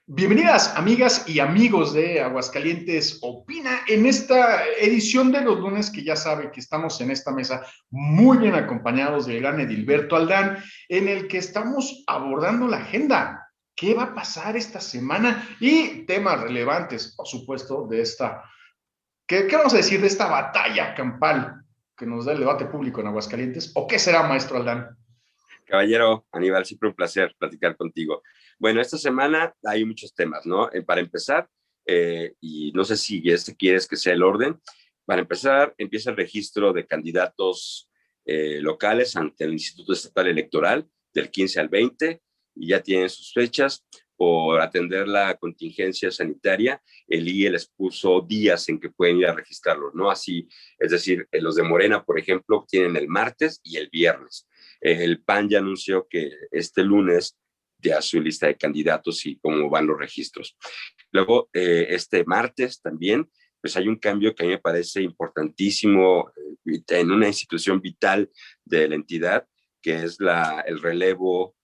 Bienvenidas, amigas y amigos de Aguascalientes Opina, en esta edición de los lunes que ya sabe que estamos en esta mesa muy bien acompañados del gran Edilberto Aldán, en el que estamos abordando la agenda. ¿Qué va a pasar esta semana? Y temas relevantes, por supuesto, de esta, ¿qué vamos a decir de esta batalla campal que nos da el debate público en Aguascalientes? ¿O qué será, maestro Aldán? Caballero Aníbal, siempre un placer platicar contigo. Bueno, esta semana hay muchos temas, ¿no? Para empezar, y no sé si quieres que sea el orden, para empezar, empieza el registro de candidatos locales ante el Instituto Estatal Electoral del 15 al 20 y ya tienen sus fechas. Por atender la contingencia sanitaria, el IE les puso días en que pueden ir a registrarlos, ¿no? Así, es decir, los de Morena, por ejemplo, tienen el martes y el viernes. El PAN ya anunció que este lunes ya su lista de candidatos y cómo van los registros. Luego, este martes también, pues hay un cambio que a mí me parece importantísimo en una institución vital de la entidad, que es el relevo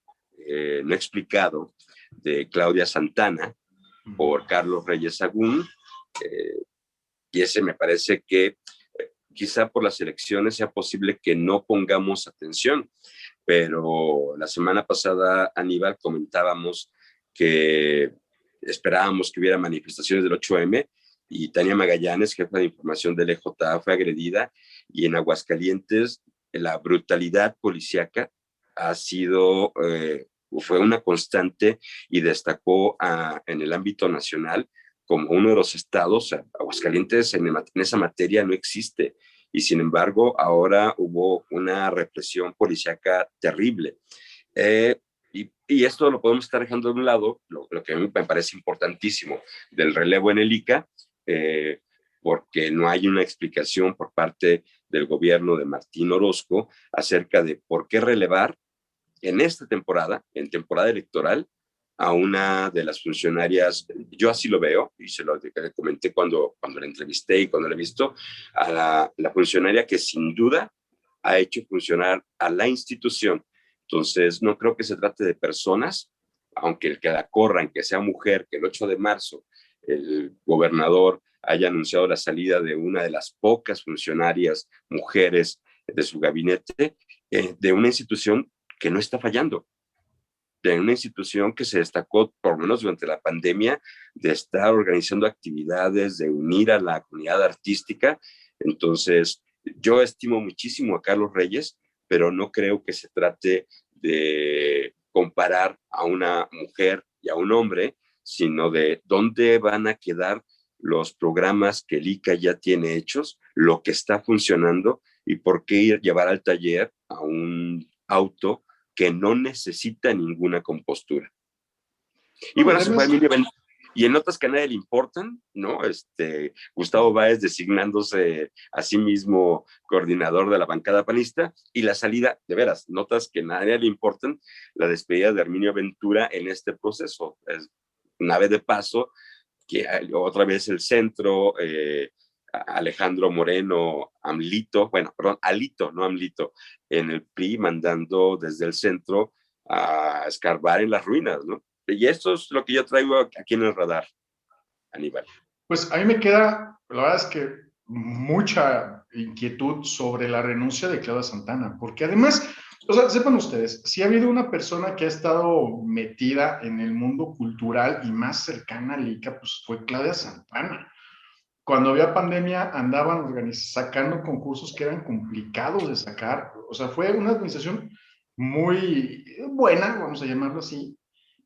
no explicado de Claudia Santana por Carlos Reyes Sagún, y ese me parece que quizá por las elecciones sea posible que no pongamos atención, pero la semana pasada, Aníbal, comentábamos que esperábamos que hubiera manifestaciones del 8M y Tania Magallanes, jefa de información del EJA, fue agredida, y en Aguascalientes la brutalidad policíaca ha sido, fue una constante y destacó en el ámbito nacional como uno de los estados. Aguascalientes en esa materia no existe, y sin embargo ahora hubo una represión policíaca terrible. Y esto lo podemos estar dejando de un lado, lo que a mí me parece importantísimo del relevo en el ICA, eh, porque no hay una explicación por parte del gobierno de Martín Orozco acerca de por qué relevar en esta temporada, en temporada electoral, a una de las funcionarias. Yo así lo veo, y se lo comenté cuando la entrevisté y cuando la he visto, a la funcionaria que sin duda ha hecho funcionar a la institución. Entonces, no creo que se trate de personas, aunque el que la corran, que sea mujer, que el 8 de marzo el gobernador haya anunciado la salida de una de las pocas funcionarias mujeres de su gabinete, de una institución que no está fallando, de una institución que se destacó, por lo menos durante la pandemia, de estar organizando actividades, de unir a la comunidad artística. Entonces, yo estimo muchísimo a Carlos Reyes, pero no creo que se trate de comparar a una mujer y a un hombre, sino de dónde van a quedar los programas que el ICA ya tiene hechos, lo que está funcionando, y por qué ir llevar al taller a un auto que no necesita ninguna compostura. Y No, y bueno, se fue además, Emilio Benítez. Y en notas que a nadie le importan, ¿no? Gustavo Báez designándose a sí mismo coordinador de la bancada panista, y la salida, de veras, notas que a nadie le importan, la despedida de Herminio Ventura en este proceso. Es nave de paso, que otra vez el centro, Alejandro Moreno, Amlito, bueno, perdón, Alito, no Amlito, en el PRI, mandando desde el centro a escarbar en las ruinas, ¿no? Y esto es lo que yo traigo aquí en el radar, Aníbal. pues a mí me queda, la verdad es que mucha inquietud sobre la renuncia de Claudia Santana, porque además, o sea, sepan ustedes, si ha habido una persona que ha estado metida en el mundo cultural y más cercana al ICA, pues fue Claudia Santana. Cuando había pandemia andaban sacando concursos que eran complicados de sacar, o sea, fue una administración muy buena, vamos a llamarlo así,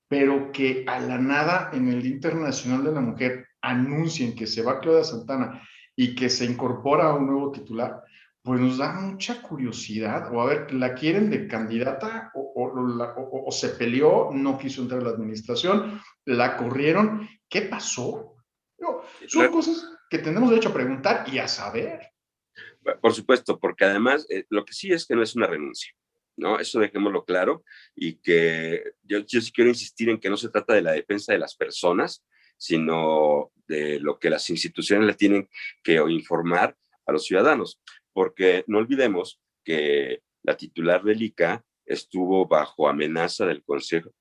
pero que a la nada en el Día Internacional de la Mujer anuncien que se va Claudia Santana y que se incorpora a un nuevo titular, pues nos da mucha curiosidad. O a ver, ¿la quieren de candidata o se peleó, no quiso entrar a la administración, la corrieron? ¿Qué pasó? No, son cosas que tenemos derecho a preguntar y a saber. Por supuesto, porque además lo que sí es que no es una renuncia, ¿no? Eso dejémoslo claro, y que yo sí quiero insistir en que no se trata de la defensa de las personas, sino de lo que las instituciones le tienen que informar a los ciudadanos, porque no olvidemos que la titular del ICA estuvo bajo amenaza del Consejo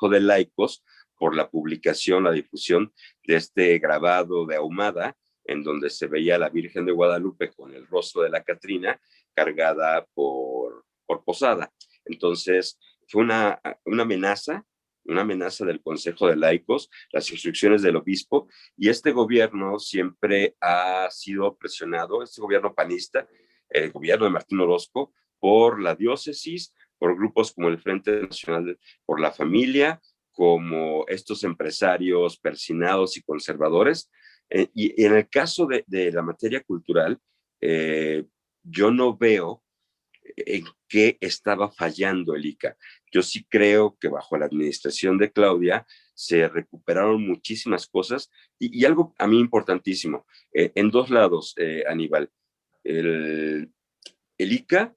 de Laicos por la publicación, la difusión de este grabado de Ahumada, en donde se veía a la Virgen de Guadalupe con el rostro de la Catrina cargada por Posada. Entonces, fue una amenaza del Consejo de Laicos, las instrucciones del obispo, y este gobierno siempre ha sido presionado, este gobierno panista, el gobierno de Martín Orozco, por la diócesis, por grupos como el Frente Nacional por la Familia, como estos empresarios persinados y conservadores. Y en el caso de la materia cultural, yo no veo en qué estaba fallando el ICA. Yo sí creo que bajo la administración de Claudia se recuperaron muchísimas cosas y algo a mí importantísimo, en dos lados, Aníbal. El, el ICA,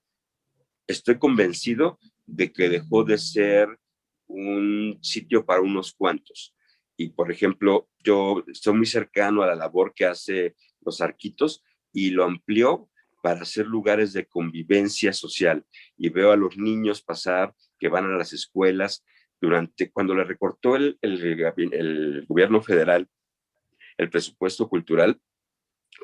estoy convencido de que dejó de ser un sitio para unos cuantos. Y, por ejemplo, yo estoy muy cercano a la labor que hace los Arquitos y lo amplió para hacer lugares de convivencia social. Y veo a los niños pasar, que van a las escuelas. Cuando le recortó el gobierno federal el presupuesto cultural,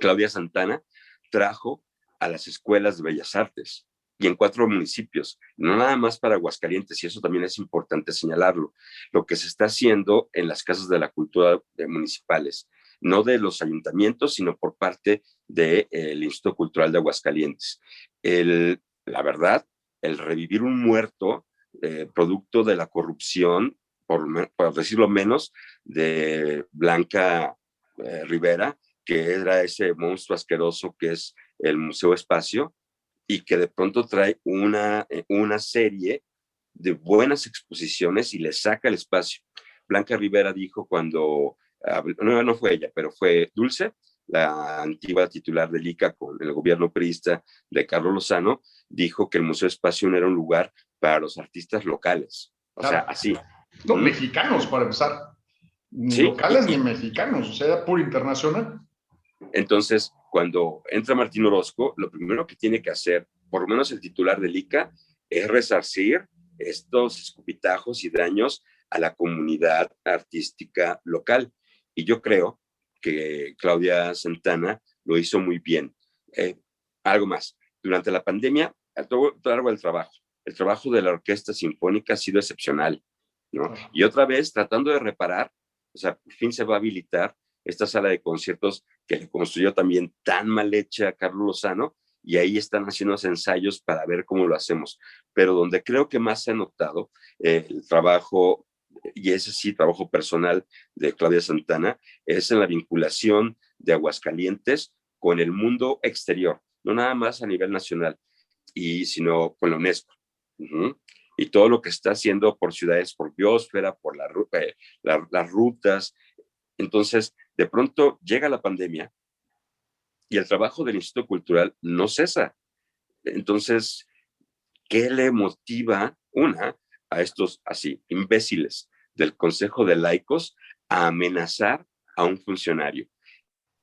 Claudia Santana trajo a las escuelas de Bellas Artes y en 4 municipios, no nada más para Aguascalientes, y eso también es importante señalarlo, lo que se está haciendo en las casas de la cultura municipales, no de los ayuntamientos, sino por parte del Instituto Cultural de Aguascalientes. La verdad, el revivir un muerto, producto de la corrupción, por decirlo menos, de Blanca Rivera, que era ese monstruo asqueroso que es el Museo Espacio, y que de pronto trae una serie de buenas exposiciones y le saca el espacio. Blanca Rivera dijo cuando, no fue ella, pero fue Dulce, la antigua titular del ICA con el gobierno priista de Carlos Lozano, dijo que el Museo Espacio no era un lugar para los artistas locales. O sea, así. No, mexicanos, para empezar. Ni Sí, locales ni mexicanos, o sea, puro internacional. Entonces, cuando entra Martín Orozco, lo primero que tiene que hacer, por lo menos el titular del ICA, es resarcir estos escupitajos y daños a la comunidad artística local. Y yo creo que Claudia Santana lo hizo muy bien. Algo más, durante la pandemia, a todo largo del trabajo, el trabajo de la Orquesta Sinfónica ha sido excepcional, ¿no? Y otra vez, tratando de reparar, o sea, por fin se va a habilitar esta sala de conciertos que le construyó también tan mal hecha a Carlos Lozano, y ahí están haciendo los ensayos para ver cómo lo hacemos. Pero donde creo que más se ha notado el trabajo, y ese sí, trabajo personal de Claudia Santana, es en la vinculación de Aguascalientes con el mundo exterior, no nada más a nivel nacional, sino con la UNESCO. Y todo lo que está haciendo por ciudades, por biosfera, por las rutas. Entonces, de pronto llega la pandemia y el trabajo del Instituto Cultural no cesa. Entonces, ¿qué le motiva a estos así imbéciles del Consejo de Laicos a amenazar a un funcionario?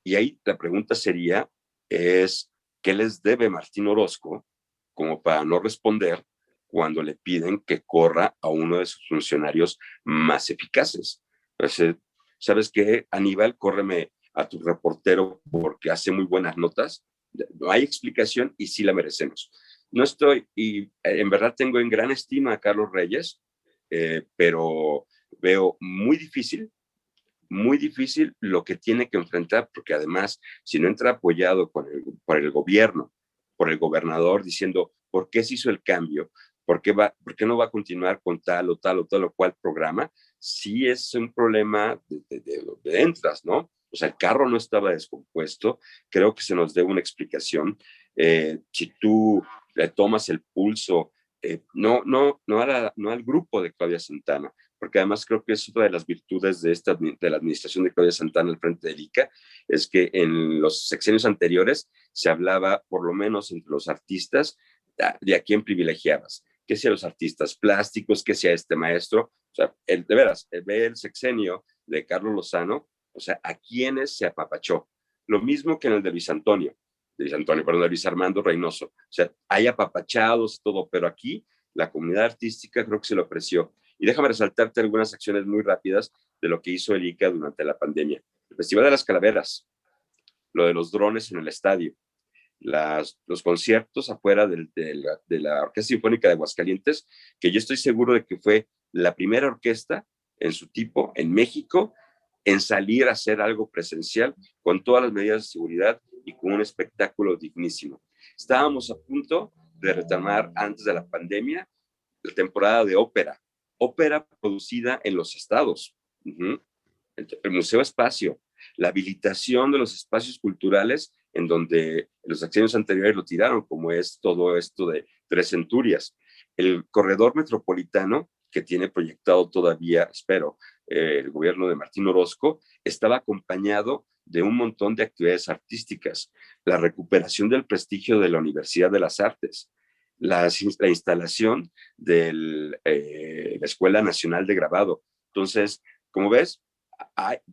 Y ahí la pregunta sería, ¿qué les debe Martín Orozco como para no responder cuando le piden que corra a uno de sus funcionarios más eficaces? Entonces, ¿sabes qué, Aníbal? Córreme a tu reportero porque hace muy buenas notas. No hay explicación y sí la merecemos. No estoy, y en verdad tengo en gran estima a Carlos Reyes, pero veo muy difícil lo que tiene que enfrentar, porque además, si no entra apoyado por el gobierno, por el gobernador, diciendo por qué se hizo el cambio, por qué no va a continuar con tal o tal o tal o cual programa, sí es un problema de entras, ¿no? O sea, el carro no estaba descompuesto, creo que se nos debe una explicación. Si tú le tomas el pulso, no al grupo de Claudia Santana, porque además creo que es otra de las virtudes de la administración de Claudia Santana al frente del ICA, es que en los sexenios anteriores se hablaba, por lo menos entre los artistas, de a quién privilegiabas, que sea los artistas plásticos, que sea este maestro, o sea, de veras, ve el sexenio de Carlos Lozano, o sea, a quienes se apapachó. Lo mismo que en el de de Luis Armando Reynoso, o sea, hay apapachados y todo, pero aquí la comunidad artística creo que se lo ofreció. Y déjame resaltarte algunas acciones muy rápidas de lo que hizo el ICA durante la pandemia. El Festival de las Calaveras, lo de los drones en el estadio, los conciertos afuera de la Orquesta Sinfónica de Aguascalientes, que yo estoy seguro de que fue la primera orquesta en su tipo en México en salir a hacer algo presencial con todas las medidas de seguridad y con un espectáculo dignísimo. Estábamos a punto de retomar antes de la pandemia la temporada de ópera producida en los estados. El Museo Espacio, la habilitación de los espacios culturales en donde los acciones anteriores lo tiraron, como es todo esto de Tres Centurias. El corredor metropolitano, que tiene proyectado todavía, espero, el gobierno de Martín Orozco, estaba acompañado de un montón de actividades artísticas, la recuperación del prestigio de la Universidad de las Artes, la instalación de la Escuela Nacional de Grabado. Entonces, como ves,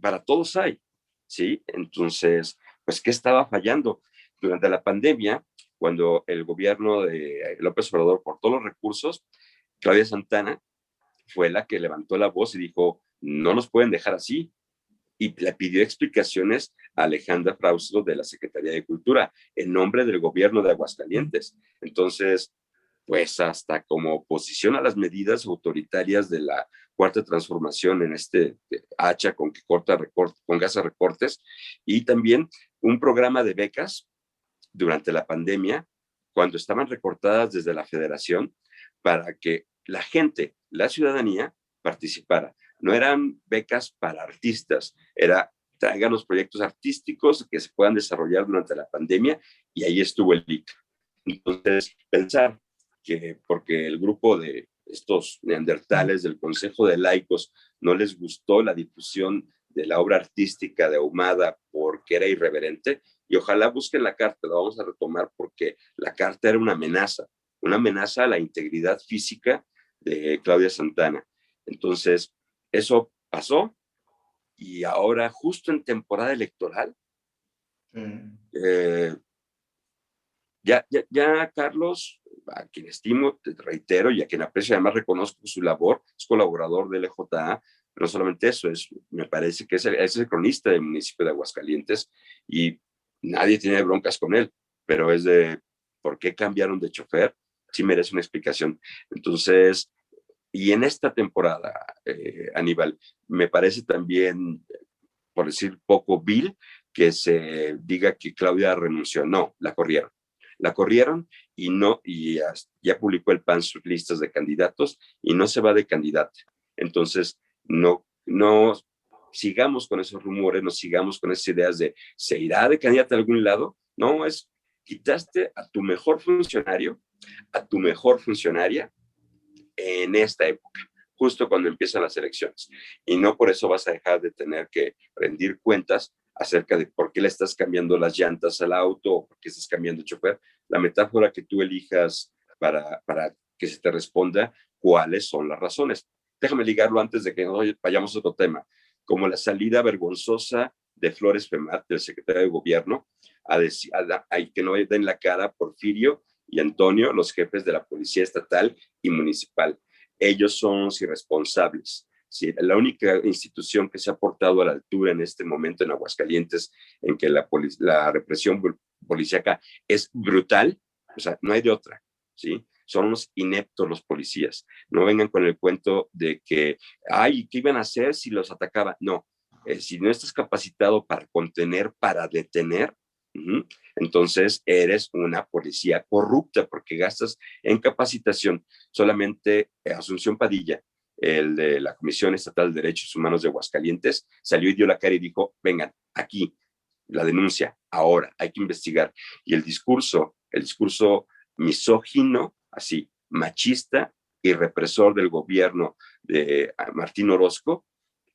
para todos hay, ¿sí? Entonces, pues, ¿qué estaba fallando? Durante la pandemia, cuando el gobierno de López Obrador cortó los recursos, Claudia Santana fue la que levantó la voz y dijo, no nos pueden dejar así. Y le pidió explicaciones a Alejandra Frausto de la Secretaría de Cultura en nombre del gobierno de Aguascalientes. Entonces, pues hasta como oposición a las medidas autoritarias de la Cuarta Transformación en este hacha con que corta con gas a recortes, y también un programa de becas durante la pandemia, cuando estaban recortadas desde la federación, para que la gente, la ciudadanía, participara. No eran becas para artistas, era traigan los proyectos artísticos que se puedan desarrollar durante la pandemia, y ahí estuvo el LIC. Entonces, pensar que porque el grupo de estos neandertales del Consejo de Laicos no les gustó la difusión de la obra artística de Ahumada porque era irreverente, y ojalá busquen la carta, la vamos a retomar porque la carta era una amenaza a la integridad física de Claudia Santana. Entonces, eso pasó, y ahora justo en temporada electoral, eh, ya Carlos, a quien estimo, te reitero, y a quien aprecio, además reconozco su labor, es colaborador del EJA, pero no solamente eso, me parece que es el cronista del municipio de Aguascalientes, y nadie tiene broncas con él, pero es de por qué cambiaron de chofer, sí merece una explicación. Entonces, y en esta temporada, Aníbal, me parece también, por decir poco vil, que se diga que Claudia renunció. No, la corrieron, y no, y ya publicó el PAN sus listas de candidatos y no se va de candidata. Entonces, no sigamos con esos rumores, no sigamos con esas ideas de se irá de candidata a algún lado. No, es quitaste a tu mejor funcionario, a tu mejor funcionaria en esta época, justo cuando empiezan las elecciones. Y no por eso vas a dejar de tener que rendir cuentas acerca de por qué le estás cambiando las llantas al auto o por qué estás cambiando el chofer. La metáfora que tú elijas para que se te responda cuáles son las razones. Déjame ligarlo antes de que vayamos a otro tema, como la salida vergonzosa de Flores Femat, del secretario de Gobierno, a que no den la cara a Porfirio y Antonio, los jefes de la Policía Estatal y Municipal. Ellos son los irresponsables. Sí, la única institución que se ha portado a la altura en este momento en Aguascalientes, en que la represión policíaca es brutal, o sea, no hay de otra, ¿sí? Son unos ineptos los policías. No vengan con el cuento de que, ay, ¿qué iban a hacer si los atacaban? No, si no estás capacitado para contener, para detener, entonces eres una policía corrupta porque gastas en capacitación. Solamente Asunción Padilla, el de la Comisión Estatal de Derechos Humanos de Aguascalientes, salió y dio la cara y dijo, vengan, aquí, la denuncia, ahora, hay que investigar. Y el discurso misógino, así, machista y represor del gobierno de Martín Orozco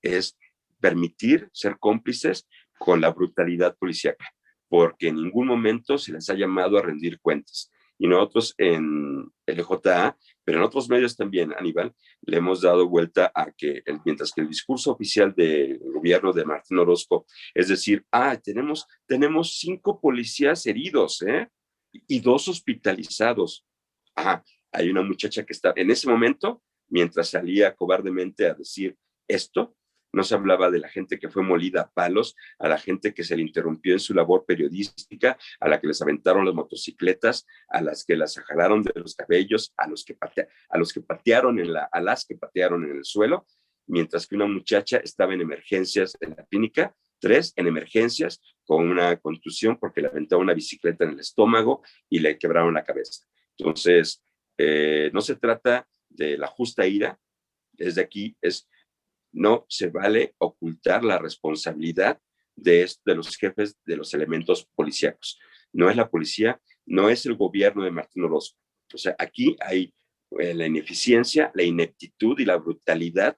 es permitir ser cómplices con la brutalidad policíaca, porque en ningún momento se les ha llamado a rendir cuentas. Y nosotros en el EJA, pero en otros medios también, Aníbal, le hemos dado vuelta a que, mientras que el discurso oficial del gobierno de Martín Orozco es decir, tenemos 5 policías heridos, y 2 hospitalizados. Hay una muchacha que está, en ese momento, mientras salía cobardemente a decir esto. No se hablaba de la gente que fue molida a palos, a la gente que se le interrumpió en su labor periodística, a la que les aventaron las motocicletas, a las que las jalaron de los cabellos, a las que patearon en el suelo, mientras que una muchacha estaba en emergencias en la clínica, 3 en emergencias con una contusión porque le aventaron una bicicleta en el estómago y le quebraron la cabeza. Entonces, no se trata de la justa ira, desde aquí no se vale ocultar la responsabilidad de los jefes de los elementos policíacos. No es la policía, no es el gobierno de Martín Orozco. O sea, aquí hay la ineficiencia, la ineptitud y la brutalidad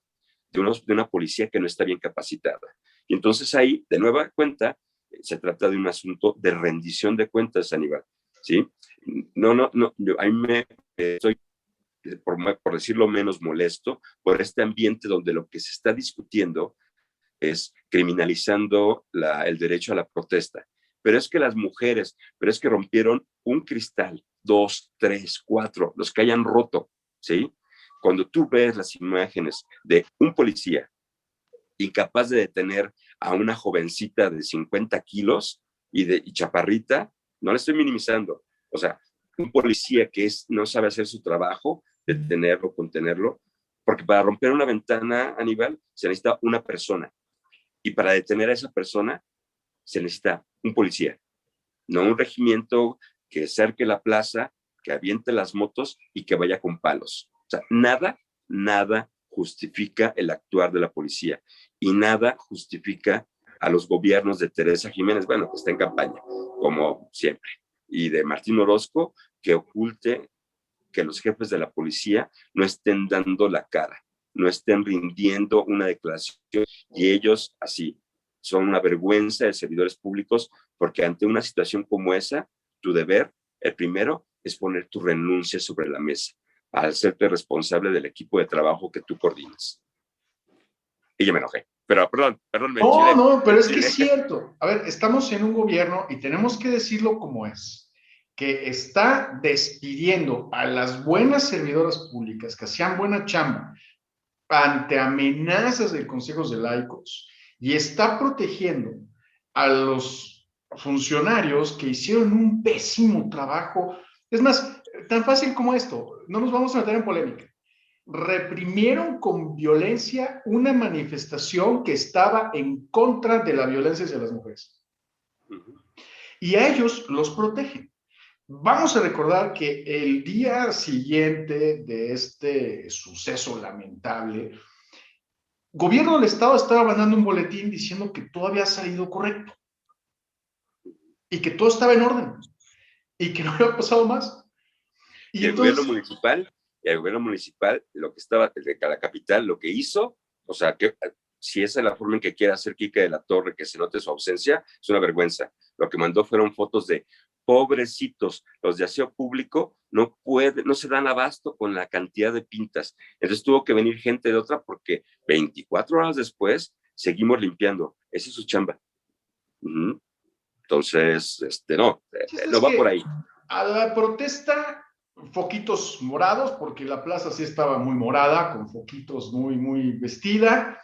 de una policía que no está bien capacitada. Y entonces ahí, de nueva cuenta, se trata de un asunto de rendición de cuentas, Aníbal, ¿sí? A mí me estoy por decirlo menos, molesto por este ambiente donde lo que se está discutiendo es criminalizando el derecho a la protesta. Pero es que las mujeres, pero es que rompieron un cristal, 2, 3, 4, los que hayan roto, ¿sí? Cuando tú ves las imágenes de un policía incapaz de detener a una jovencita de 50 kilos y chaparrita, no la estoy minimizando. O sea, un policía que no sabe hacer su trabajo, detenerlo, contenerlo, porque para romper una ventana, Aníbal, se necesita una persona. Y para detener a esa persona, se necesita un policía, no un regimiento que cerque la plaza, que aviente las motos y que vaya con palos. O sea, nada justifica el actuar de la policía y nada justifica a los gobiernos de Teresa Jiménez, bueno, que está en campaña, como siempre, y de Martín Orozco, que oculte que los jefes de la policía no estén dando la cara, no estén rindiendo una declaración y ellos así son una vergüenza de servidores públicos porque ante una situación como esa, tu deber, el primero, es poner tu renuncia sobre la mesa al hacerte responsable del equipo de trabajo que tú coordinas. Y yo me enojé. Pero perdón, me enchilé. No, pero es que es cierto. A ver, estamos en un gobierno y tenemos que decirlo como es, que está despidiendo a las buenas servidoras públicas que hacían buena chamba ante amenazas de consejos de laicos y está protegiendo a los funcionarios que hicieron un pésimo trabajo. Es más, tan fácil como esto, no nos vamos a meter en polémica. Reprimieron con violencia una manifestación que estaba en contra de la violencia hacia las mujeres. Y a ellos los protegen. Vamos a recordar que el día siguiente de este suceso lamentable, gobierno del Estado estaba mandando un boletín diciendo que todo había salido correcto y que todo estaba en orden y que no había pasado más. Y el gobierno municipal, lo que estaba de la capital, lo que hizo, o sea, que si esa es la forma en que quiere hacer Quique de la Torre, que se note su ausencia, es una vergüenza. Lo que mandó fueron fotos de pobrecitos, los de aseo público no se dan abasto con la cantidad de pintas. Entonces tuvo que venir gente de otra porque 24 horas después seguimos limpiando. Esa es su chamba. Entonces, no va por ahí. A la protesta, foquitos morados, porque la plaza sí estaba muy morada, con foquitos muy vestida,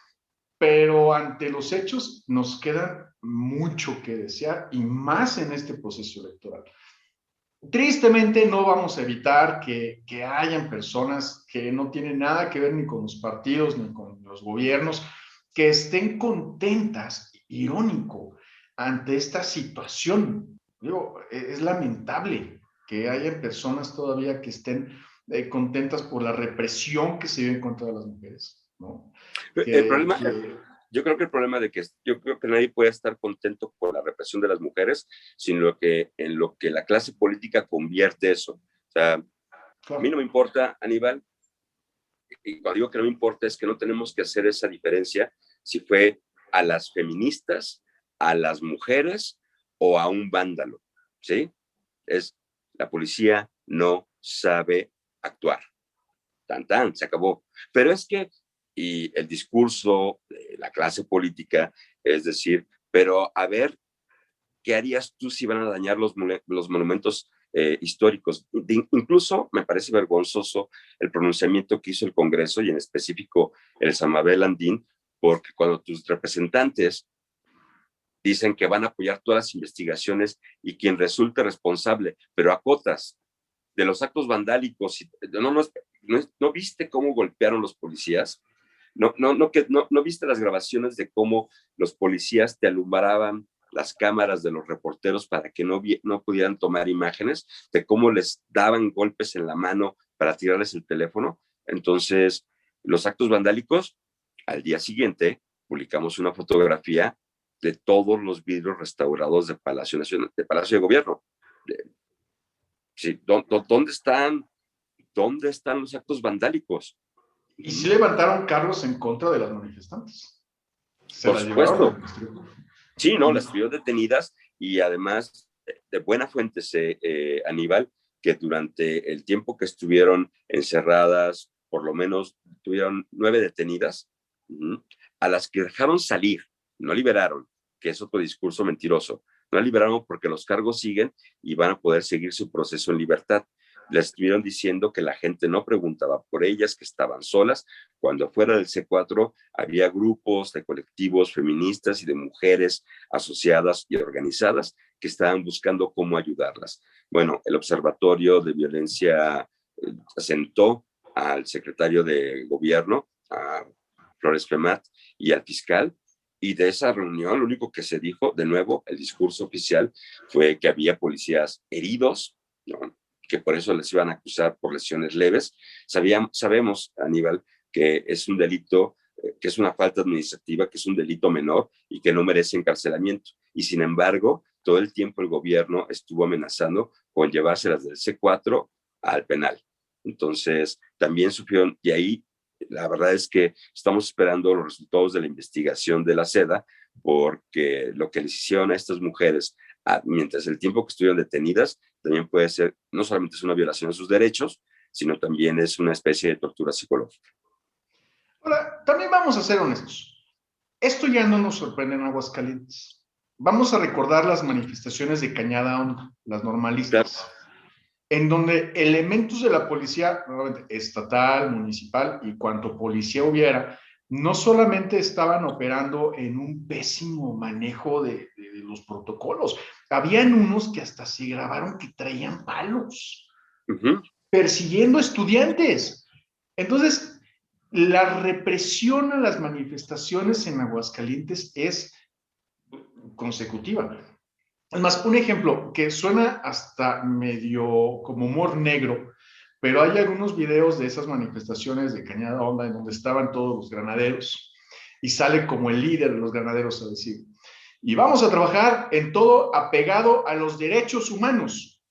pero ante los hechos nos queda mucho que desear y más en este proceso electoral. Tristemente no vamos a evitar que hayan personas que no tienen nada que ver ni con los partidos ni con los gobiernos, que estén contentas, irónico, ante esta situación. Digo, es lamentable que haya personas todavía que estén contentas por la represión que se vive en contra de las mujeres, ¿no? El problema, yo creo que el problema yo creo que nadie puede estar contento por la represión de las mujeres, sino en lo que la clase política convierte eso. O sea, claro. A mí no me importa, Aníbal, y cuando digo que no me importa es que no tenemos que hacer esa diferencia si fue a las feministas, a las mujeres o a un vándalo, ¿sí? La policía no sabe actuar. Tan, se acabó. Pero es que, y el discurso de la clase política es decir, pero a ver, ¿qué harías tú si van a dañar los monumentos históricos. Incluso me parece vergonzoso el pronunciamiento que hizo el Congreso y en específico el Samabel Landín, porque cuando tus representantes dicen que van a apoyar todas las investigaciones y quien resulte responsable, pero acotas de los actos vandálicos, ¿no viste cómo golpearon los policías? ¿No viste las grabaciones de cómo los policías te alumbraban las cámaras de los reporteros para que no pudieran tomar imágenes, de cómo les daban golpes en la mano para tirarles el teléfono? Entonces, los actos vandálicos, al día siguiente, publicamos una fotografía de todos los vidrios restaurados de Palacio Nacional, de Palacio de Gobierno. Sí, ¿dónde están los actos vandálicos? Y sí levantaron cargos en contra de las manifestantes. Por supuesto. Sí, no, las tuvieron detenidas y además de buena fuente Aníbal, que durante el tiempo que estuvieron encerradas, por lo menos tuvieron 9 detenidas, a las que dejaron salir, no liberaron, que es otro discurso mentiroso. No liberaron porque los cargos siguen y van a poder seguir su proceso en libertad. Les estuvieron diciendo que la gente no preguntaba por ellas, que estaban solas, cuando fuera del C4 había grupos de colectivos feministas y de mujeres asociadas y organizadas que estaban buscando cómo ayudarlas. Bueno, el Observatorio de Violencia sentó al secretario de Gobierno, a Flores Femat, y al fiscal, y de esa reunión lo único que se dijo, de nuevo, el discurso oficial fue que había policías heridos, ¿no?, que por eso les iban a acusar por lesiones leves. Sabemos, Aníbal, que es un delito, que es una falta administrativa, que es un delito menor y que no merece encarcelamiento. Y sin embargo, todo el tiempo el gobierno estuvo amenazando con llevárselas del C4 al penal. Entonces, también sufrieron, y ahí la verdad es que estamos esperando los resultados de la investigación de la SEDA, porque lo que les hicieron a estas mujeres mientras el tiempo que estuvieron detenidas también puede ser, no solamente es una violación de sus derechos, sino también es una especie de tortura psicológica. Ahora, también vamos a ser honestos. Esto ya no nos sorprende en Aguascalientes. Vamos a recordar las manifestaciones de Cañada Honda, las normalistas, claro, en donde elementos de la policía, estatal, municipal y cuanto policía hubiera, no solamente estaban operando en un pésimo manejo de los protocolos, habían unos que hasta se grabaron que traían palos, persiguiendo estudiantes. Entonces, la represión a las manifestaciones en Aguascalientes es consecutiva. Además, un ejemplo que suena hasta medio como humor negro, pero hay algunos videos de esas manifestaciones de Cañada Honda en donde estaban todos los granaderos y sale como el líder de los granaderos a decir, y vamos a trabajar en todo apegado a los derechos humanos.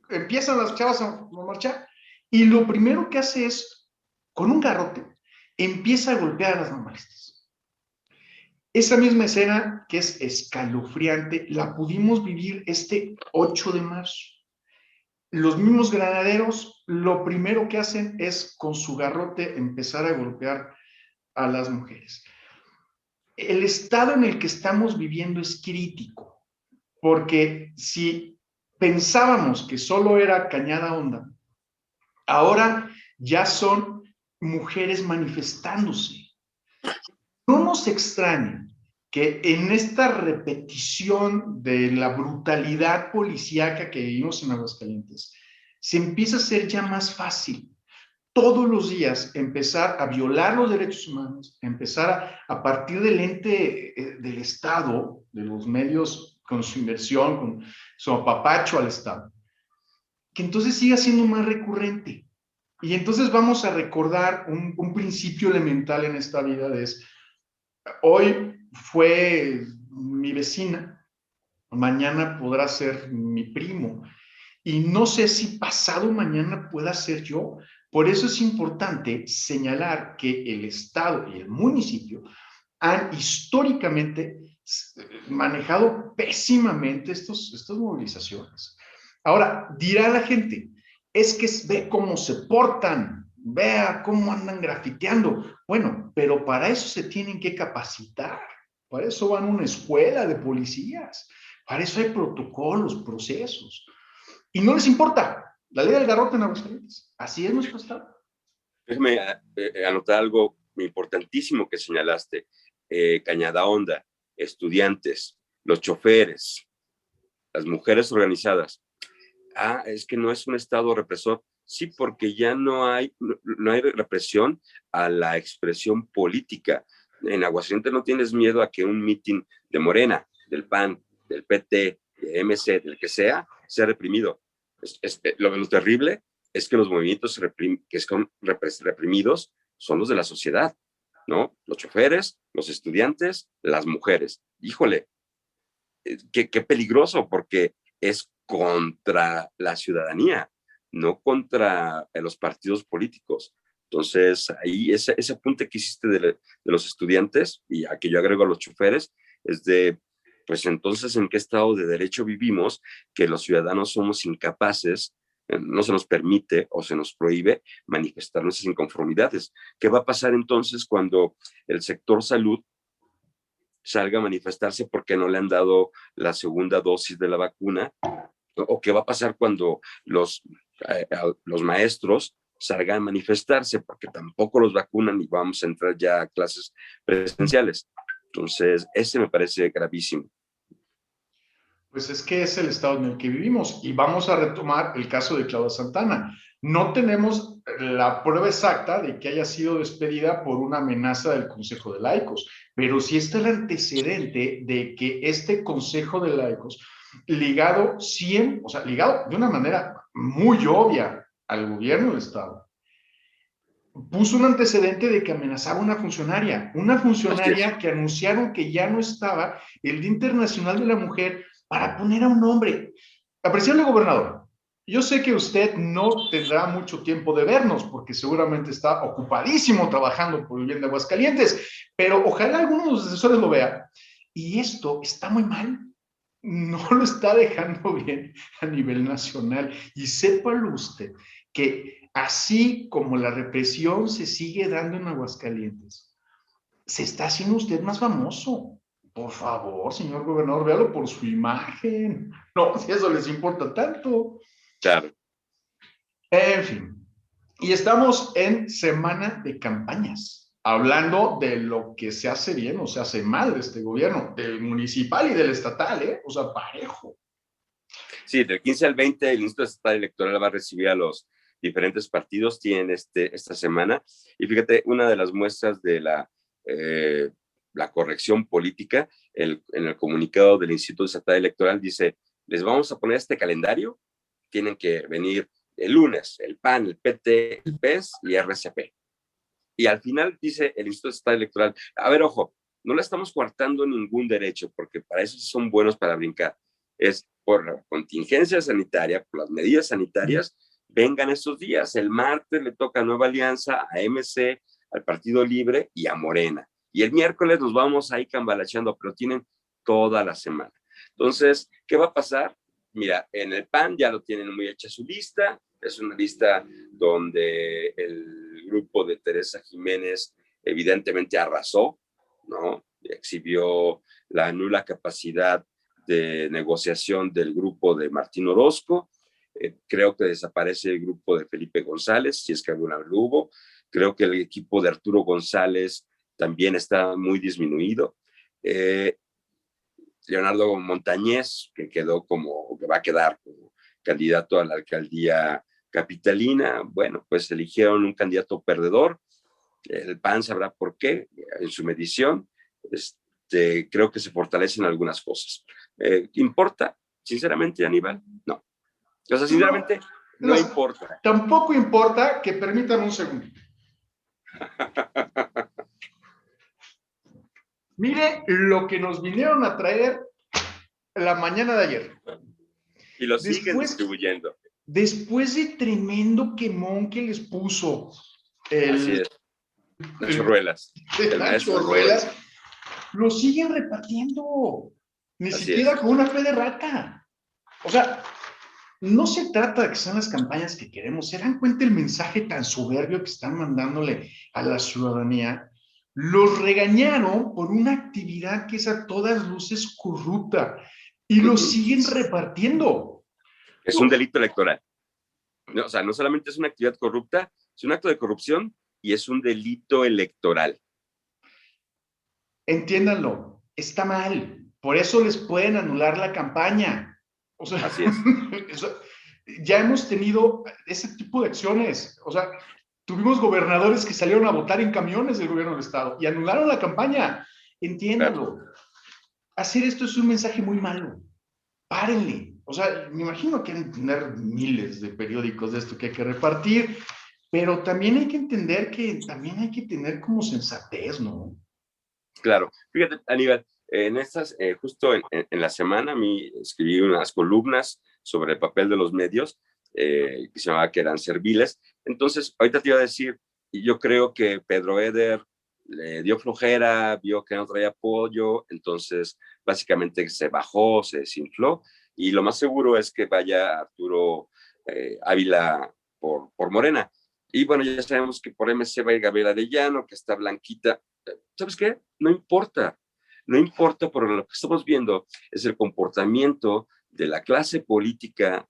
Empiezan las chavas a marchar y lo primero que hace es, con un garrote, empieza a golpear a las normalistas. Esa misma escena, que es escalofriante, la pudimos vivir este 8 de marzo. Los mismos granaderos, lo primero que hacen es, con su garrote, empezar a golpear a las mujeres. El estado en el que estamos viviendo es crítico, porque si pensábamos que solo era Cañada Honda, ahora ya son mujeres manifestándose. No nos extraña que en esta repetición de la brutalidad policíaca que vivimos en Aguascalientes, se empieza a hacer ya más fácil todos los días empezar a violar los derechos humanos, empezar a partir del ente del Estado, de los medios con su inversión, con su apapacho al Estado, que entonces siga siendo más recurrente. Y entonces vamos a recordar un principio elemental en esta vida de es, hoy fue mi vecina, mañana podrá ser mi primo, y no sé si pasado mañana pueda ser yo. Por eso es importante señalar que el Estado y el municipio han históricamente manejado pésimamente estas movilizaciones. Ahora, dirá la gente, es que ve cómo se portan, vea cómo andan grafiteando. Bueno, pero para eso se tienen que capacitar, para eso van a una escuela de policías, para eso hay protocolos, procesos. y no les importa la ley del garrote en Aguascalientes. Así es nuestro estado. Déjame anotar algo importantísimo que señalaste. Cañada Honda, estudiantes, los choferes, las mujeres organizadas. Es que no es un estado represor. Sí, porque ya no hay represión a la expresión política. En Aguascalientes no tienes miedo a que un mitin de Morena, del PAN, del PT, de MC, del que sea reprimido. Lo terrible es que los movimientos que son reprimidos son los de la sociedad, ¿no? Los choferes, los estudiantes, las mujeres. Híjole, qué peligroso, porque es contra la ciudadanía, no contra los partidos políticos. Entonces, ahí ese apunte que hiciste de los estudiantes, y a que yo agrego a los choferes, es de, pues entonces, ¿en qué estado de derecho vivimos que los ciudadanos somos incapaces, no se nos permite o se nos prohíbe manifestar nuestras inconformidades? ¿Qué va a pasar entonces cuando el sector salud salga a manifestarse porque no le han dado la segunda dosis de la vacuna? ¿O qué va a pasar cuando los maestros salgan a manifestarse porque tampoco los vacunan y vamos a entrar ya a clases presenciales? Entonces, ese me parece gravísimo. Pues es que es el estado en el que vivimos. Y vamos a retomar el caso de Claudia Santana. No tenemos la prueba exacta de que haya sido despedida por una amenaza del Consejo de Laicos, pero sí está el antecedente de que este Consejo de Laicos, ligado ligado de una manera muy obvia al gobierno del Estado, puso un antecedente de que amenazaba a una funcionaria que anunciaron que ya no estaba el Día Internacional de la Mujer para poner a un hombre. Apreciable gobernador, yo sé que usted no tendrá mucho tiempo de vernos porque seguramente está ocupadísimo trabajando por el bien de Aguascalientes, pero ojalá alguno de los asesores lo vea. Y esto está muy mal. No lo está dejando bien a nivel nacional. Y sépalo usted que así como la represión se sigue dando en Aguascalientes, se está haciendo usted más famoso. Por favor, señor gobernador, véalo por su imagen. No, si eso les importa tanto. Claro. En fin, y estamos en semana de campañas, hablando de lo que se hace bien o se hace mal de este gobierno, del municipal y del estatal, ¿eh? O sea, parejo. Sí, del 15 al 20 el Instituto Estatal Electoral va a recibir a los diferentes partidos, tienen esta semana. Y fíjate, una de las muestras de la corrección política, en el comunicado del Instituto Estatal Electoral dice, les vamos a poner este calendario, tienen que venir el lunes, el PAN, el PT, el PES y RCP. Y al final dice el Instituto Estatal Electoral, a ver, ojo, no le estamos coartando ningún derecho, porque para eso son buenos para brincar. Es por la contingencia sanitaria, por las medidas sanitarias, vengan estos días. El martes le toca a Nueva Alianza, a MC, al Partido Libre y a Morena. Y el miércoles nos vamos ahí cambalacheando, pero tienen toda la semana. Entonces, ¿qué va a pasar? Mira, en el PAN ya lo tienen muy hecha su lista, es una lista donde el grupo de Teresa Jiménez evidentemente arrasó, ¿no? Exhibió la nula capacidad de negociación del grupo de Martín Orozco. Creo que desaparece el grupo de Felipe González, si es que alguna vez lo hubo. Creo que el equipo de Arturo González también está muy disminuido. Leonardo Montañez, que va a quedar como candidato a la alcaldía capitalina, bueno, pues eligieron un candidato perdedor. El PAN sabrá por qué en su medición. Creo que se fortalecen algunas cosas. ¿Importa? Sinceramente, Aníbal, no. O sea, sinceramente, no importa. Tampoco importa que permitan un segundo. Mire lo que nos vinieron a traer la mañana de ayer. Y lo siguen distribuyendo. Después de tremendo quemón que les puso Así es. Nacho Ruelas. Nacho Ruelas, lo siguen repartiendo. Ni así siquiera es. Con una fe de rata. O sea, no se trata de que sean las campañas que queremos. ¿Se dan cuenta el mensaje tan soberbio que están mandándole a la ciudadanía? Los regañaron por una actividad que es a todas luces corrupta y lo siguen repartiendo. Es un delito electoral. No, o sea, no solamente es una actividad corrupta, es un acto de corrupción y es un delito electoral. Entiéndanlo, está mal. Por eso les pueden anular la campaña. O sea, Así es. ya hemos tenido ese tipo de acciones. O sea, tuvimos gobernadores que salieron a votar en camiones del gobierno del estado y anularon la campaña. Claro. Entiéndanlo. Hacer esto es un mensaje muy malo. Párenle. O sea, me imagino que hay que tener miles de periódicos de esto que hay que repartir, pero también hay que entender que también hay que tener como sensatez, ¿no? Claro. Fíjate, Aníbal, en estas, justo en la semana, a mí escribí unas columnas sobre el papel de los medios, que se llamaba que eran serviles. Entonces, ahorita te iba a decir, y yo creo que Pedro Eder le dio flojera, vio que no traía apoyo, entonces básicamente se bajó, se desinfló, y lo más seguro es que vaya Arturo Ávila por Morena. Y bueno, ya sabemos que por MC va a ir Gabriela Arellano, que está blanquita. ¿Sabes qué? No importa. No importa, porque lo que estamos viendo es el comportamiento de la clase política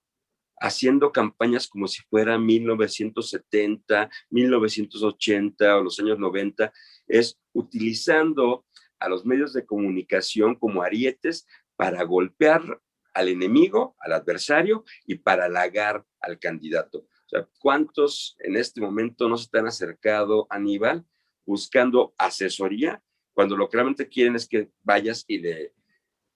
haciendo campañas como si fuera 1970, 1980 o los años 90, es utilizando a los medios de comunicación como arietes para golpear al enemigo, al adversario y para halagar al candidato. O sea, ¿cuántos en este momento no se te han acercado, Aníbal, buscando asesoría cuando lo que realmente quieren es que vayas y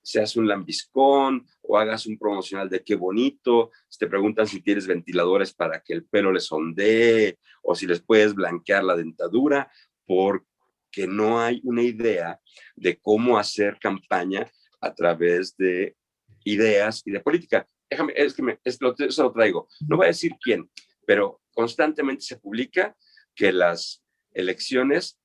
seas un lambiscón o hagas un promocional de qué bonito, te preguntan si tienes ventiladores para que el pelo les ondee o si les puedes blanquear la dentadura, porque no hay una idea de cómo hacer campaña a través de ideas y de política. Déjame, eso lo traigo. No voy a decir quién, pero constantemente se publica que las elecciones,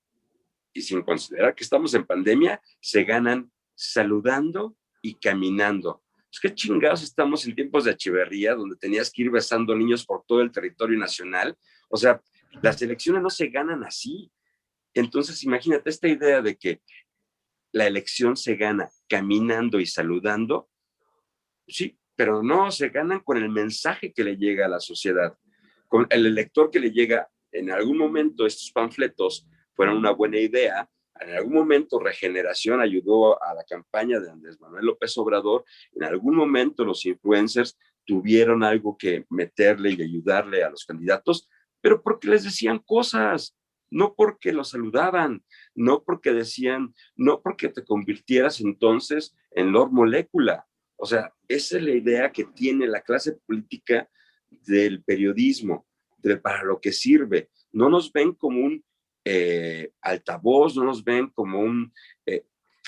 y sin considerar que estamos en pandemia, se ganan saludando y caminando. Pues qué chingados estamos en tiempos de Echeverría, donde tenías que ir besando niños por todo el territorio nacional. O sea, las elecciones no se ganan así. Entonces, imagínate esta idea de que la elección se gana caminando y saludando. Sí, pero no, se ganan con el mensaje que le llega a la sociedad, con el elector que le llega. En algún momento estos panfletos fueron una buena idea. En algún momento Regeneración ayudó a la campaña de Andrés Manuel López Obrador. En algún momento los influencers tuvieron algo que meterle y ayudarle a los candidatos, pero porque les decían cosas, no porque los saludaban, no porque decían, no porque te convirtieras entonces en Lord Molécula. O sea, esa es la idea que tiene la clase política del periodismo, para lo que sirve. No nos ven como un altavoz, no nos ven como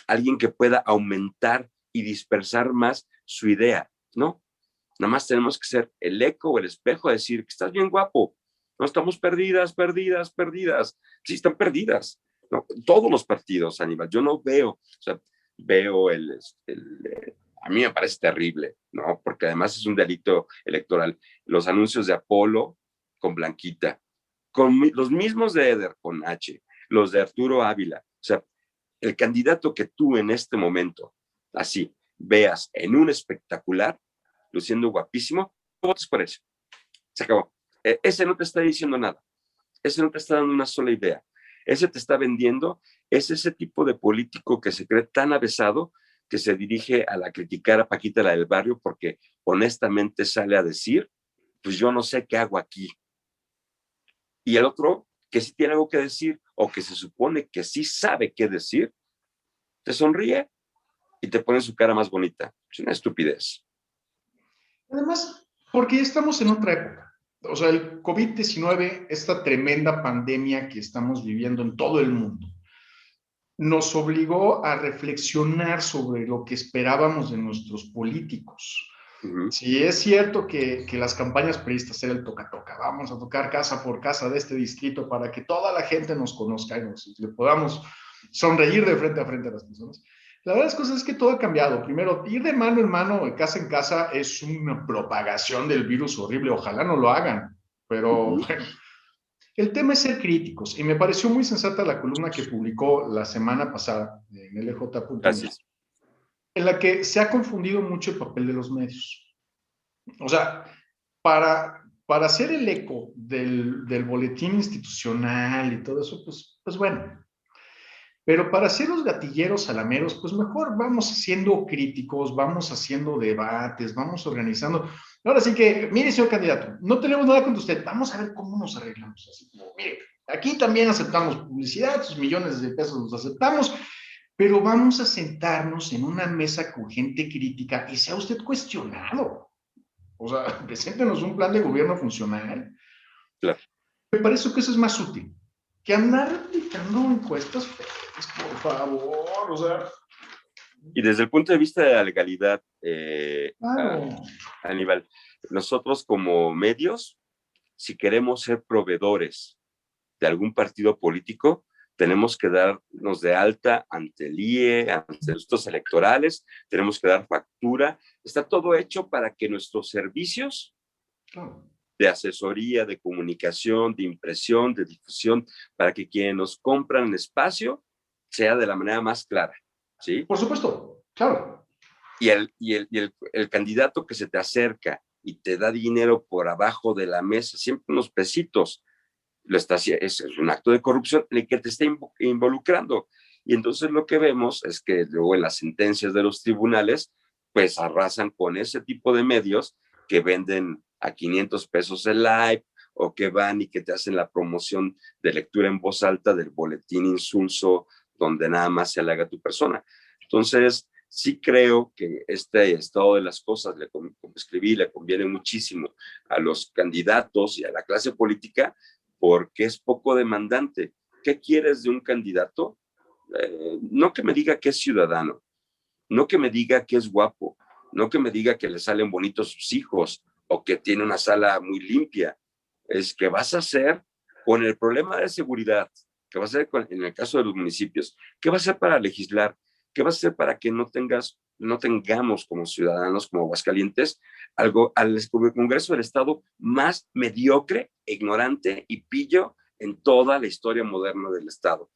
alguien que pueda aumentar y dispersar más su idea, ¿no? Nada más tenemos que ser el eco o el espejo, decir que estás bien guapo, no estamos perdidas, perdidas, perdidas. Sí, están perdidas, ¿no? Todos los partidos, Aníbal. Yo no veo, o sea, veo a mí me parece terrible, ¿no? Porque además es un delito electoral. Los anuncios de Apolo con Blanquita, con los mismos de Eder con H, los de Arturo Ávila. O sea, el candidato que tú en este momento, así, veas en un espectacular, luciendo guapísimo, votes por eso. Se acabó. Ese no te está diciendo nada. Ese no te está dando una sola idea. Ese te está vendiendo. Es ese tipo de político que se cree tan avesado que se dirige a la criticar a Paquita, la del barrio, porque honestamente sale a decir, pues yo no sé qué hago aquí. Y el otro, que sí tiene algo que decir, o que se supone que sí sabe qué decir, te sonríe y te pone su cara más bonita. Es una estupidez. Además, porque ya estamos en otra época. O sea, el COVID-19, esta tremenda pandemia que estamos viviendo en todo el mundo, nos obligó a reflexionar sobre lo que esperábamos de nuestros políticos. Sí, es cierto que las campañas priistas era el toca-toca. Vamos a tocar casa por casa de este distrito para que toda la gente nos conozca y le podamos sonreír de frente a frente a las personas. La verdad es que todo ha cambiado. Primero, ir de mano en mano, de casa en casa, es una propagación del virus horrible. Ojalá no lo hagan. Pero bueno, el tema es ser críticos. Y me pareció muy sensata la columna que publicó la semana pasada en LJ.net, Gracias. en la que se ha confundido mucho el papel de los medios. O sea, para hacer el eco del boletín institucional y todo eso, pues bueno. Pero para ser los gatilleros salameros, pues mejor vamos haciendo críticos, vamos haciendo debates, vamos organizando. Ahora sí que, mire, señor candidato, no tenemos nada contra usted, vamos a ver cómo nos arreglamos. Así como, mire, aquí también aceptamos publicidad, sus millones de pesos los aceptamos, pero vamos a sentarnos en una mesa con gente crítica y sea usted cuestionado. O sea, preséntenos un plan de gobierno funcional. Claro. Me parece que eso es más útil que andar replicando encuestas, por favor, o sea. Y desde el punto de vista de la legalidad, Claro. Aníbal, nosotros como medios, si queremos ser proveedores de algún partido político, tenemos que darnos de alta ante el IE, ante los electorales, tenemos que dar factura. Está todo hecho para que nuestros servicios de asesoría, de comunicación, de impresión, de difusión, para que quienes nos compran el espacio sea de la manera más clara, ¿sí? Por supuesto, claro. Y el candidato que se te acerca y te da dinero por abajo de la mesa, siempre unos pesitos, es un acto de corrupción en el que te está involucrando. Y entonces lo que vemos es que luego en las sentencias de los tribunales, pues arrasan con ese tipo de medios que venden a 500 pesos el live o que van y que te hacen la promoción de lectura en voz alta del boletín insulso donde nada más se halaga a tu persona. Entonces, sí creo que este estado de las cosas, como escribí, le conviene muchísimo a los candidatos y a la clase política porque es poco demandante. ¿Qué quieres de un candidato? No que me diga que es ciudadano, no que me diga que es guapo, no que me diga que le salen bonitos sus hijos o que tiene una sala muy limpia. Es que vas a hacer con el problema de seguridad, que va a hacer en el caso de los municipios, qué va a hacer para legislar, qué va a hacer para que no tengamos como ciudadanos, como Aguascalientes, algo al Congreso del Estado más mediocre, ignorante y pillo en toda la historia moderna del Estado.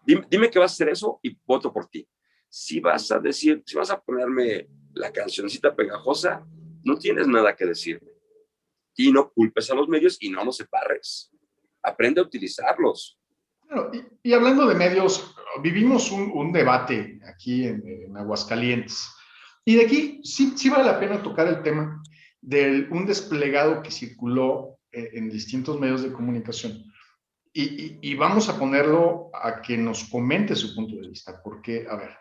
Dime que vas a hacer eso y voto por ti. Si vas a ponerme la cancioncita pegajosa, no tienes nada que decirme. Y no culpes a los medios y no los separes. Aprende a utilizarlos. Bueno, y hablando de medios, vivimos un debate aquí en Aguascalientes. Y de aquí sí vale la pena tocar el tema de un desplegado que circuló en distintos medios de comunicación. Y vamos a ponerlo a que nos comente su punto de vista, porque, a ver,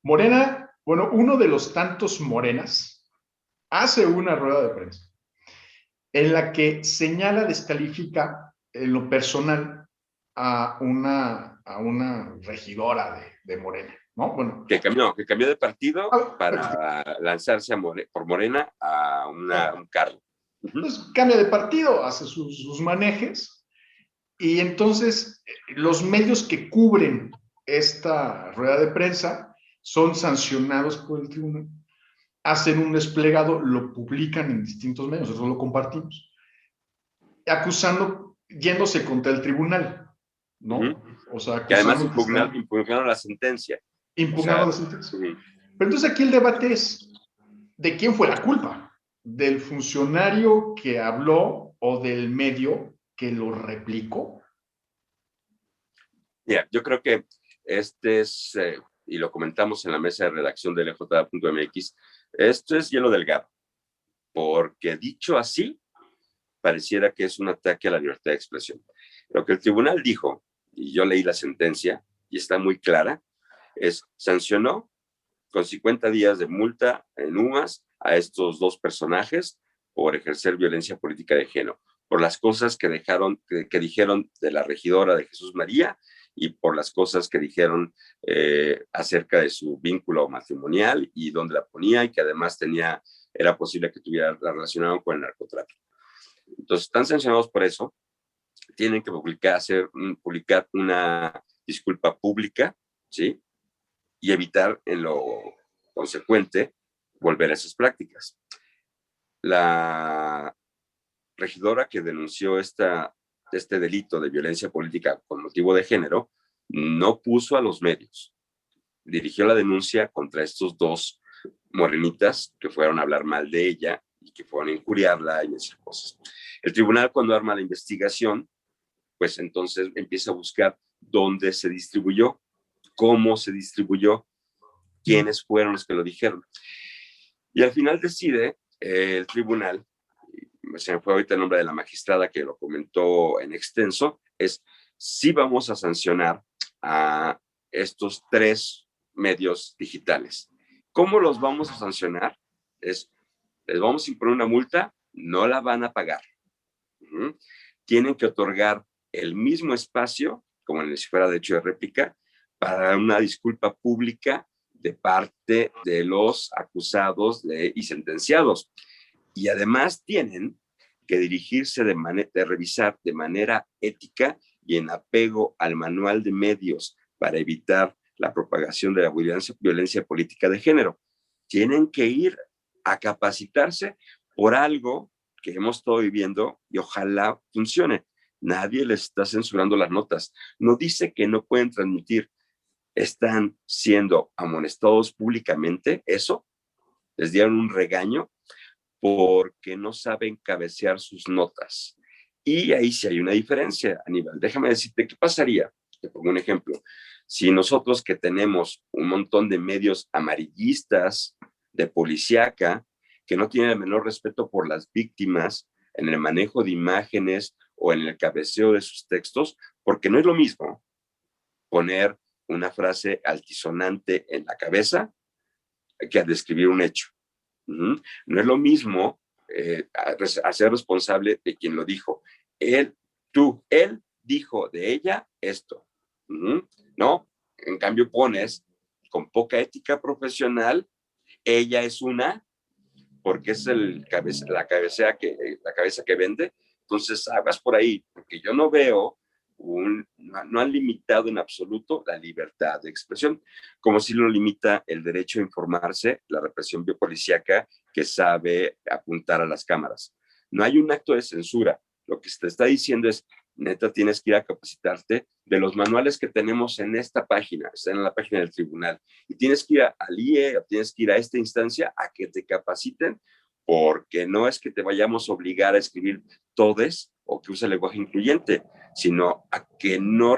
Morena, bueno, uno de los tantos morenas hace una rueda de prensa en la que señala, descalifica en lo personal a una regidora de Morena, ¿no? Bueno. Que cambió de partido para lanzarse por Morena a un cargo. Entonces cambia de partido, hace sus manejes, y entonces los medios que cubren esta rueda de prensa son sancionados por el tribunal, hacen un desplegado, lo publican en distintos medios, nosotros lo compartimos, acusando, yéndose contra el tribunal, ¿no? O sea, que además impugnaron la sentencia. Impugnando la sentencia. Pero entonces aquí el debate es, ¿de quién fue la culpa? ¿Del funcionario que habló o del medio que lo replicó? Mira, yo creo que este es, y lo comentamos en la mesa de redacción de LJ.mx, esto es hielo delgado, porque dicho así, pareciera que es un ataque a la libertad de expresión. Lo que el tribunal dijo, y yo leí la sentencia, y está muy clara, sancionó con 50 días de multa en UMAS a estos dos personajes por ejercer violencia política de género, por las cosas que dijeron de la regidora de Jesús María y por las cosas que dijeron acerca de su vínculo matrimonial y dónde la ponía y que además era posible que tuviera relacionado con el narcotráfico. Entonces, están sancionados por eso, tienen que publicar una disculpa pública, ¿sí? Y evitar en lo consecuente volver a esas prácticas. La regidora que denunció este delito de violencia política con motivo de género no puso a los medios. Dirigió la denuncia contra estos dos morenitas que fueron a hablar mal de ella y que fueron a injuriarla y decir cosas. El tribunal, cuando arma la investigación, pues entonces empieza a buscar dónde se distribuyó, cómo se distribuyó, quiénes fueron los que lo dijeron. Y al final decide el tribunal, se me fue ahorita el nombre de la magistrada que lo comentó en extenso, es si vamos a sancionar a estos 3 medios digitales. ¿Cómo los vamos a sancionar? Les vamos a imponer una multa, no la van a pagar. Tienen que otorgar el mismo espacio, como en si fuera derecho de réplica, para una disculpa pública de parte de los acusados y sentenciados. Y además tienen que dirigirse de revisar de manera ética y en apego al manual de medios para evitar la propagación de la violencia política de género. Tienen que ir a capacitarse por algo que hemos estado viviendo y ojalá funcione. Nadie les está censurando las notas. No dice que no pueden transmitir. Están siendo amonestados públicamente. Eso, les dieron un regaño porque no saben cabecear sus notas. Y ahí sí hay una diferencia, Aníbal. Déjame decirte, ¿qué pasaría? Te pongo un ejemplo. Si nosotros que tenemos un montón de medios amarillistas, de policíaca, que no tienen el menor respeto por las víctimas en el manejo de imágenes o en el cabeceo de sus textos, porque no es lo mismo poner una frase altisonante en la cabeza que a describir un hecho. No es lo mismo hacer responsable de quien lo dijo. Él dijo de ella esto. No, en cambio pones con poca ética profesional, ella es una, porque es la cabeza que vende. Entonces, hagas por ahí, porque yo no veo no han limitado en absoluto la libertad de expresión, como si lo limita el derecho a informarse, la represión policíaca que sabe apuntar a las cámaras. No hay un acto de censura. Lo que se te está diciendo es, neta, tienes que ir a capacitarte de los manuales que tenemos en esta página, está en la página del tribunal, y tienes que ir al IE, o tienes que ir a esta instancia a que te capaciten, porque no es que te vayamos a obligar a escribir todes o que use lenguaje incluyente, sino a que no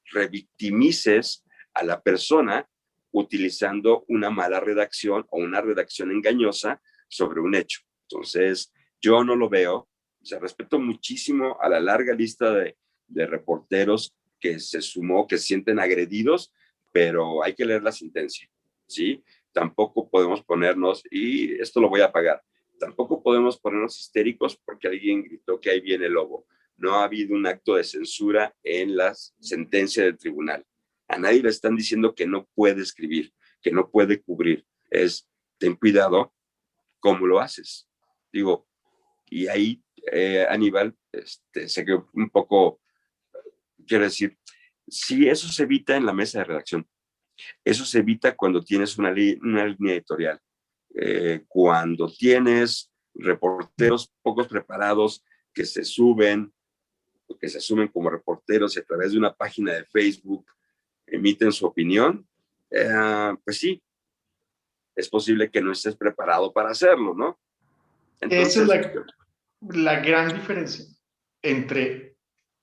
revictimices a la persona utilizando una mala redacción o una redacción engañosa sobre un hecho. Entonces, yo no lo veo. O sea, respeto muchísimo a la larga lista de reporteros que se sumó, que se sienten agredidos, pero hay que leer la sentencia, ¿sí? Tampoco podemos ponernos, y esto lo voy a pagar, tampoco podemos ponernos histéricos porque alguien gritó que ahí viene el lobo. No ha habido un acto de censura en la sentencia del tribunal. A nadie le están diciendo que no puede escribir, que no puede cubrir. Ten cuidado cómo lo haces. Digo, y ahí, Aníbal, se quedó un poco, quiero decir, si eso se evita en la mesa de redacción, eso se evita cuando tienes una línea editorial, cuando tienes reporteros pocos preparados que se asumen como reporteros y a través de una página de Facebook emiten su opinión, pues sí, es posible que no estés preparado para hacerlo, ¿no? Entonces, esa es la gran diferencia entre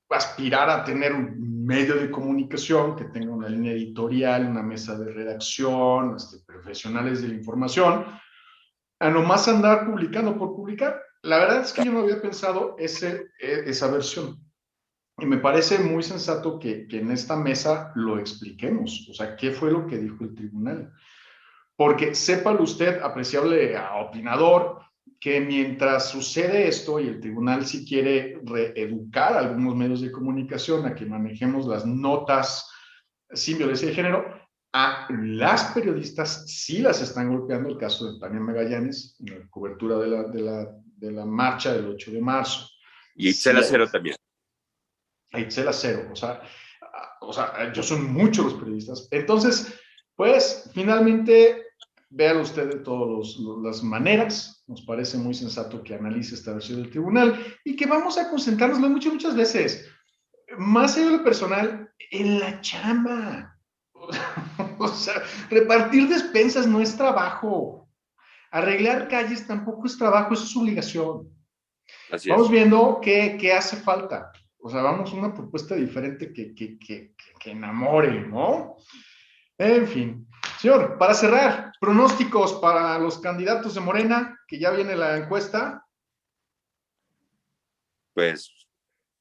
aspirar a tener un medio de comunicación que tenga una línea editorial, una mesa de redacción, profesionales de la información, a nomás andar publicando por publicar. La verdad es que yo no había pensado esa versión. Y me parece muy sensato que en esta mesa lo expliquemos. O sea, ¿qué fue lo que dijo el tribunal? Porque sépalo usted, apreciable opinador, que mientras sucede esto y el tribunal sí quiere reeducar a algunos medios de comunicación a que manejemos las notas sin violencia de género, a las periodistas sí las están golpeando. El caso de Tania Magallanes, en la cobertura de la marcha del 8 de marzo. Y Itzel Acero también. A Itzel Acero, o sea, yo son muchos los periodistas. Entonces, pues, finalmente, véalo usted de todas las maneras. Nos parece muy sensato que analice esta versión del tribunal y que vamos a concentrarnos muchas veces, más allá de lo personal, en la chamba. O sea, repartir despensas no es trabajo. Arreglar calles tampoco es trabajo, eso es obligación. Así Vamos es. viendo qué hace falta. O sea, vamos a una propuesta diferente que enamore, ¿no? En fin. Señor, para cerrar, pronósticos para los candidatos de Morena, que ya viene la encuesta. Pues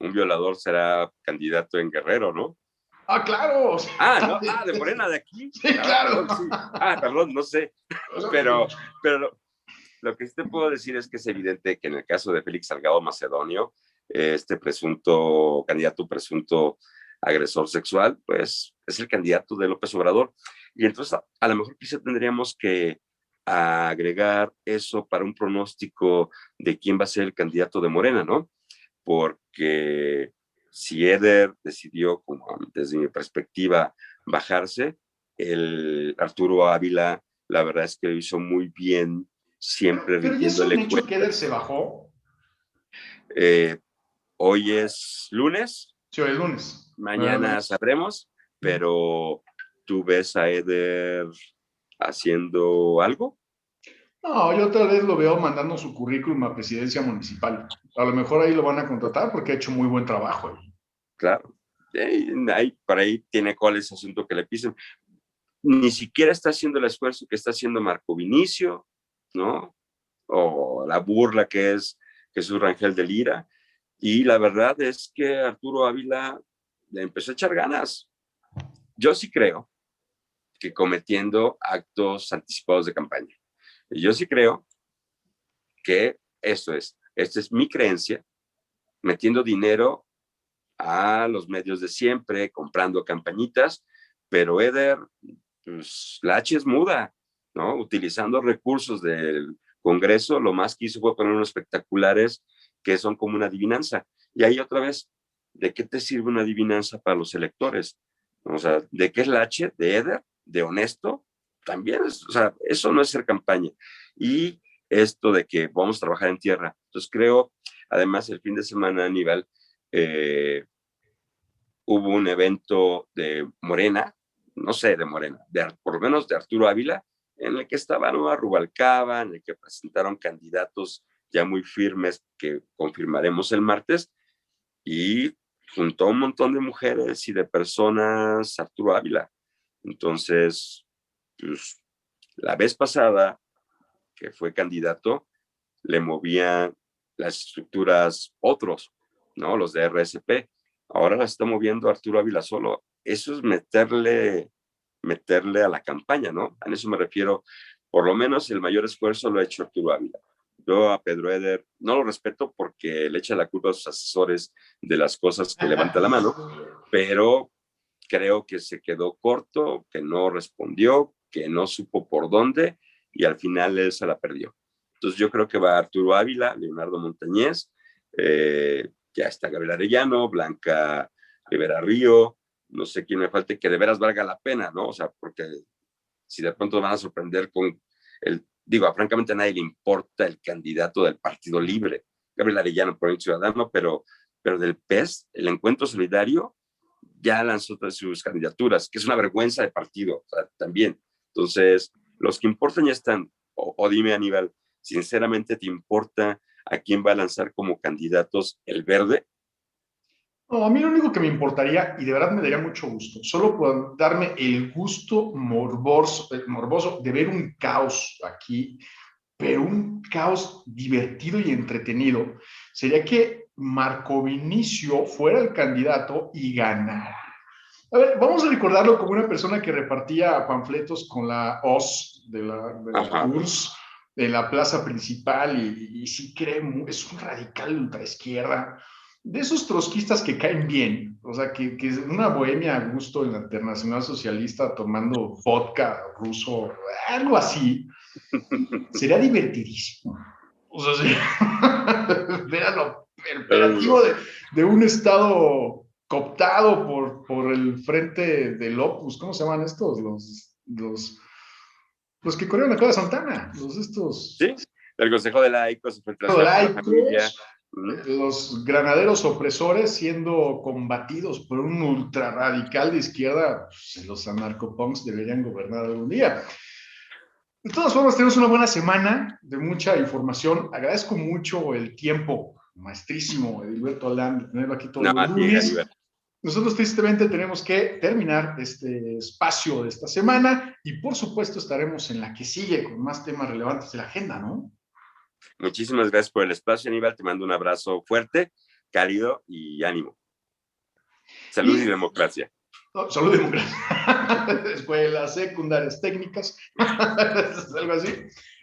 un violador será candidato en Guerrero, ¿no? Ah, claro. No, de Morena, de aquí. Sí, claro. Perdón, sí. Perdón, no sé. Pero lo que sí te puedo decir es que es evidente que en el caso de Félix Salgado Macedonio, este presunto agresor sexual, pues es el candidato de López Obrador. Y entonces a lo mejor quizá tendríamos que agregar eso para un pronóstico de quién va a ser el candidato de Morena, ¿no? Porque si Eder decidió, como desde mi perspectiva, bajarse, el Arturo Ávila, la verdad es que lo hizo muy bien, siempre Pero ya es un rindiéndole hecho que Eder cuentas. se bajó. Hoy es lunes, Sí, el lunes. mañana sabremos, pero ¿tú ves a Eder haciendo algo? No, yo tal vez lo veo mandando su currículum a presidencia municipal. A lo mejor ahí lo van a contratar porque ha hecho muy buen trabajo ahí. Claro. Por ahí tiene cuál es el asunto que le pisen. Ni siquiera está haciendo el esfuerzo que está haciendo Marco Vinicio, ¿no? O la burla que es Jesús Rangel de Lira. Y la verdad es que Arturo Ávila le empezó a echar ganas. Yo sí creo que cometiendo actos anticipados de campaña. Yo sí creo que esta es mi creencia, metiendo dinero a los medios de siempre, comprando campañitas, pero Eder, pues la H es muda, ¿no? Utilizando recursos del Congreso, lo más que hizo fue poner unos espectaculares que son como una adivinanza. Y ahí otra vez, ¿de qué te sirve una adivinanza para los electores? O sea, ¿de qué es la H? ¿De Eder? ¿De honesto? También, o sea, eso no es ser campaña. Y esto de que vamos a trabajar en tierra. Entonces creo, además, el fin de semana, Aníbal, eh, hubo un evento de Morena, no sé, de Morena, por lo menos de Arturo Ávila, en el que estaba Nueva Rubalcaba, en el que presentaron candidatos ya muy firmes que confirmaremos el martes, y juntó a un montón de mujeres y de personas Arturo Ávila. Entonces, pues, la vez pasada que fue candidato, le movían las estructuras otros, ¿no? Los de RSP. Ahora las está moviendo Arturo Ávila solo. Eso es meterle a la campaña, ¿no? A eso me refiero. Por lo menos el mayor esfuerzo lo ha hecho Arturo Ávila. Yo a Pedro Eder no lo respeto porque le echa la culpa a sus asesores de las cosas que levanta la mano, pero creo que se quedó corto, que no respondió, que no supo por dónde y al final él se la perdió. Entonces yo creo que va Arturo Ávila, Leonardo Montañez, ya está Gabriel Arellano, Blanca Rivera Río, no sé quién me falte, que de veras valga la pena, ¿no? O sea, porque si de pronto van a sorprender con francamente a nadie le importa el candidato del Partido Libre, Gabriel Arellano, por el Ciudadano, pero del PES, el Encuentro Solidario, ya lanzó todas sus candidaturas, que es una vergüenza de partido, o sea, también. Entonces, los que importan ya están. O dime, Aníbal, sinceramente, ¿te importa a quién va a lanzar como candidatos el verde? No, a mí lo único que me importaría, y de verdad me daría mucho gusto, solo por darme el gusto morboso de ver un caos aquí, pero un caos divertido y entretenido, sería que Marco Vinicio fuera el candidato y ganara. A ver, vamos a recordarlo como una persona que repartía panfletos con la OS de la Ajá. URSS en la plaza principal y sí cree, es un radical ultraizquierda, de esos trotskistas que caen bien, o sea, que es una bohemia a gusto en la Internacional Socialista tomando vodka ruso, algo así, sería divertidísimo. O sea, sí, ver lo operativo de un estado cooptado por el frente del Opus, ¿cómo se llaman estos? Los que corrieron la Clara Santana, Sí, el Consejo de Laicos, Infiltración por la Familia. laicos, los granaderos opresores siendo combatidos por un ultra radical de izquierda, pues, los anarcopunks deberían gobernar algún día. De todas formas, tenemos una buena semana de mucha información. Agradezco mucho el tiempo, maestrísimo, Edilberto Alán, de tenerlo aquí todos No, los a ti, lunes. Aníbal. Nosotros tristemente tenemos que terminar este espacio de esta semana y por supuesto estaremos en la que sigue con más temas relevantes de la agenda, ¿no? Muchísimas gracias por el espacio, Aníbal. Te mando un abrazo fuerte, cálido y ánimo. Salud y Y democracia. salud democrática, escuelas secundarias técnicas, algo así.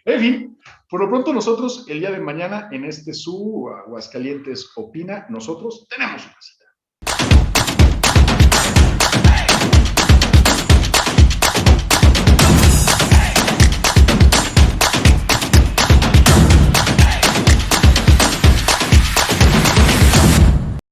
En fin, por lo pronto nosotros el día de mañana en este su Aguascalientes Opina, nosotros tenemos una cita.